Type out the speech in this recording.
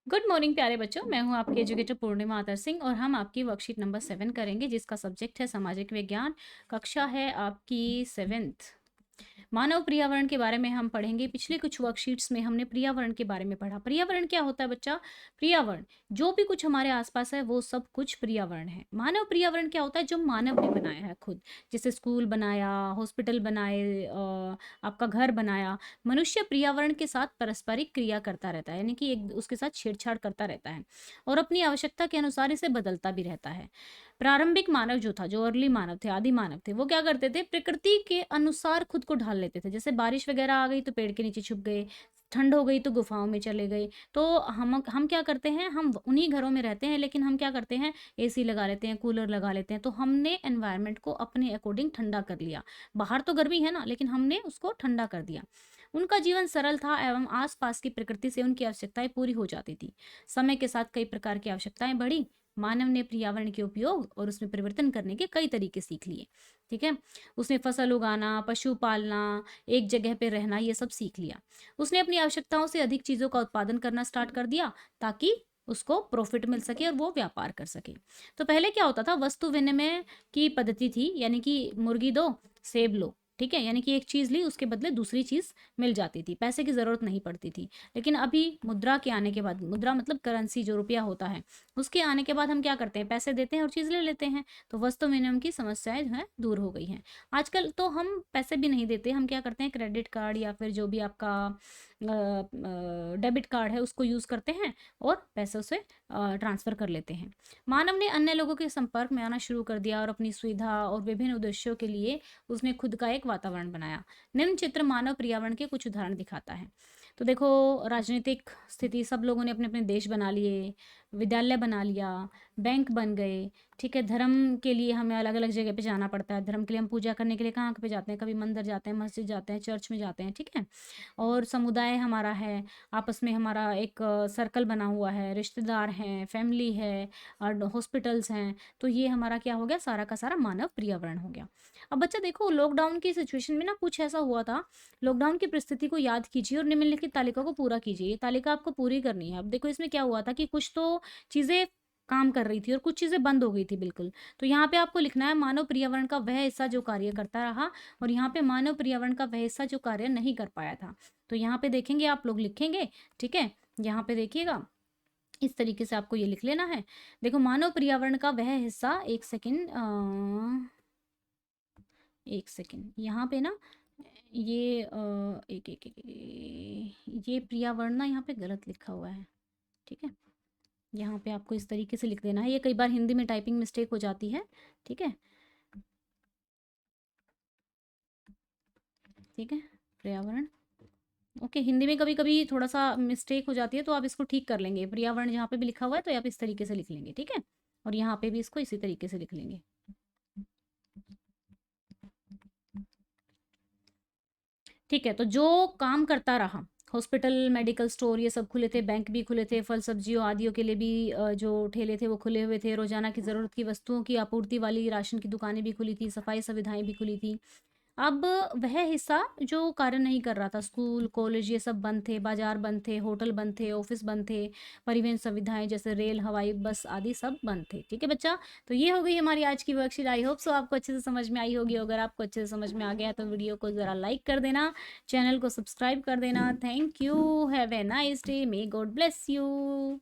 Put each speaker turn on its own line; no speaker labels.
Good morning प्यारे बच्चों, मैं हूं आपकी एजुकेटर पूर्णिमा आदर सिंह और हम आपकी वर्कशीट नंबर 7 करेंगे जिसका सब्जेक्ट है सामाजिक विज्ञान। कक्षा है आपकी 7th। मानव पर्यावरण के बारे में हम पढ़ेंगे। पिछले कुछ वर्कशीट्स में हमने पर्यावरण के बारे में पढ़ा। पर्यावरण क्या होता है बच्चा? पर्यावरण जो भी कुछ हमारे आसपास है वो सब कुछ पर्यावरण है। मानव पर्यावरण क्या होता है? जो मानव ने बनाया है खुद, जैसे स्कूल बनाया, हॉस्पिटल बनाए, आपका घर बनाया। मनुष्य पर्यावरण के साथ पारस्परिक क्रिया करता रहता है, यानी कि एक उसके साथ छेड़छाड़ करता रहता है और अपनी आवश्यकता के अनुसार इसे बदलता भी रहता है। प्रारंभिक मानव जो था, जो अर्ली मानव थे, आदि मानव थे, वो क्या करते थे? प्रकृति के अनुसार खुद को ढाल लेते थे। जैसे बारिश वगैरह आ गई तो पेड़ के नीचे छुप गए, ठंड हो गई तो गुफाओं में चले गए। तो हम क्या करते हैं? हम उन्हीं घरों में रहते हैं, लेकिन हम क्या करते हैं? एसी लगा लेते हैं, कूलर लगा लेते हैं। तो हमने एनवायरनमेंट को अपने अकॉर्डिंग ठंडा कर लिया। बाहर तो गर्मी है ना, लेकिन हमने उसको ठंडा कर दिया। उनका जीवन सरल था एवं आसपास की प्रकृति से उनकी आवश्यकताएं पूरी हो जाती थी। समय के साथ कई प्रकार की आवश्यकताएं बढ़ी। मानव ने पर्यावरण के उपयोग और उसमें परिवर्तन करने के कई तरीके सीख लिए। ठीक है। उसने फसल उगाना, पशु पालना, एक जगह पे रहना, ये सब सीख लिया। उसने अपनी आवश्यकताओं से अधिक चीजों का उत्पादन करना स्टार्ट कर दिया ताकि उसको प्रॉफिट मिल सके और वो व्यापार कर सके। तो पहले क्या होता था? वस्तु विनिमय की पद्धति थी, यानी कि मुर्गी दो सेब लो। ठीक है, यानी कि एक चीज ली उसके बदले दूसरी चीज मिल जाती थी, पैसे की जरूरत नहीं पड़ती थी। लेकिन अभी मुद्रा के आने के बाद, मुद्रा मतलब करेंसी, जो रुपया होता है, उसके आने के बाद हम क्या करते हैं? पैसे देते हैं और चीज़ ले लेते हैं। तो वस्तु विनिमय की समस्याएं जो है दूर हो गई हैं। आजकल तो हम पैसे भी नहीं देते, हम क्या करते हैं? क्रेडिट कार्ड या फिर जो भी आपका डेबिट कार्ड है उसको यूज़ करते हैं और पैसों से ट्रांसफ़र कर लेते हैं। मानव ने अन्य लोगों के संपर्क में आना शुरू कर दिया और अपनी सुविधा और विभिन्न उद्देश्यों के लिए उसने खुद का एक वातावरण बनाया। निम्न चित्र मानव पर्यावरण के कुछ उदाहरण दिखाता है। तो देखो, राजनीतिक स्थिति, सब लोगों ने अपने अपने देश बना लिए, विद्यालय बना लिया, बैंक बन गए। ठीक है। धर्म के लिए हमें अलग अलग जगह पे जाना पड़ता है। धर्म के लिए हम पूजा करने के लिए कहाँ पे जाते हैं? कभी मंदिर जाते हैं, मस्जिद जाते हैं, चर्च में जाते हैं। ठीक है। और समुदाय हमारा है, आपस में हमारा एक सर्कल बना हुआ है, रिश्तेदार हैं, फैमिली है, और हॉस्पिटल्स हैं। तो ये हमारा क्या हो गया? सारा का सारा मानव पर्यावरण हो गया। अब बच्चा देखो, लॉकडाउन की सिचुएशन में ना कुछ ऐसा हुआ था। लॉकडाउन की परिस्थिति को याद कीजिए और निम्नलिखित तालिका को पूरा कीजिए। ये तालिका आपको पूरी करनी है। अब देखो, इसमें क्या हुआ था कि कुछ तो चीज़ें काम कर रही थी और कुछ चीज़ें बंद हो गई थी बिल्कुल। तो यहाँ पे आपको लिखना है मानव पर्यावरण का वह हिस्सा जो कार्य करता रहा, और यहाँ पे मानव पर्यावरण का वह हिस्सा जो कार्य नहीं कर पाया था। तो यहाँ पे देखेंगे, आप लोग लिखेंगे। ठीक है। यहाँ पे देखिएगा, इस तरीके से आपको ये लिख लेना है। देखो, मानव पर्यावरण का वह हिस्सा, एक सेकेंड, एक सेकेंड, यहाँ पे ना ये एक एक ये पर्यावरण ना यहाँ पे गलत लिखा हुआ है। ठीक है। यहाँ पे आपको इस तरीके से लिख देना है। ये कई बार हिंदी में टाइपिंग मिस्टेक हो जाती है। ठीक है। ठीक है। पर्यावरण, ओके। हिंदी में कभी कभी थोड़ा सा मिस्टेक हो जाती है, तो आप इसको ठीक कर लेंगे। पर्यावरण जहाँ पे भी लिखा हुआ है तो आप इस तरीके से लिख लेंगे। ठीक है। और यहाँ पे भी इसको इसी तरीके से लिख लेंगे। ठीक है। तो जो काम करता रहा, हॉस्पिटल, मेडिकल स्टोर, ये सब खुले थे, बैंक भी खुले थे, फल सब्जियों आदियों के लिए भी जो ठेले थे वो खुले हुए थे, रोजाना की ज़रूरत की वस्तुओं की आपूर्ति वाली राशन की दुकानें भी खुली थी, सफाई सुविधाएं भी खुली थी। अब वह हिस्सा जो कार्य नहीं कर रहा था, स्कूल, कॉलेज, ये सब बंद थे, बाजार बंद थे, होटल बंद थे, ऑफिस बंद थे, परिवहन सुविधाएं जैसे रेल, हवाई, बस आदि सब बंद थे। ठीक है बच्चा। तो ये हो गई हमारी आज की वर्कशीट। आई होप सो आपको अच्छे से समझ में आई होगी। अगर आपको अच्छे से समझ में आ गया तो वीडियो को ज़रा लाइक कर देना, चैनल को सब्सक्राइब कर देना। Thank you. Have a nice day. May God bless you.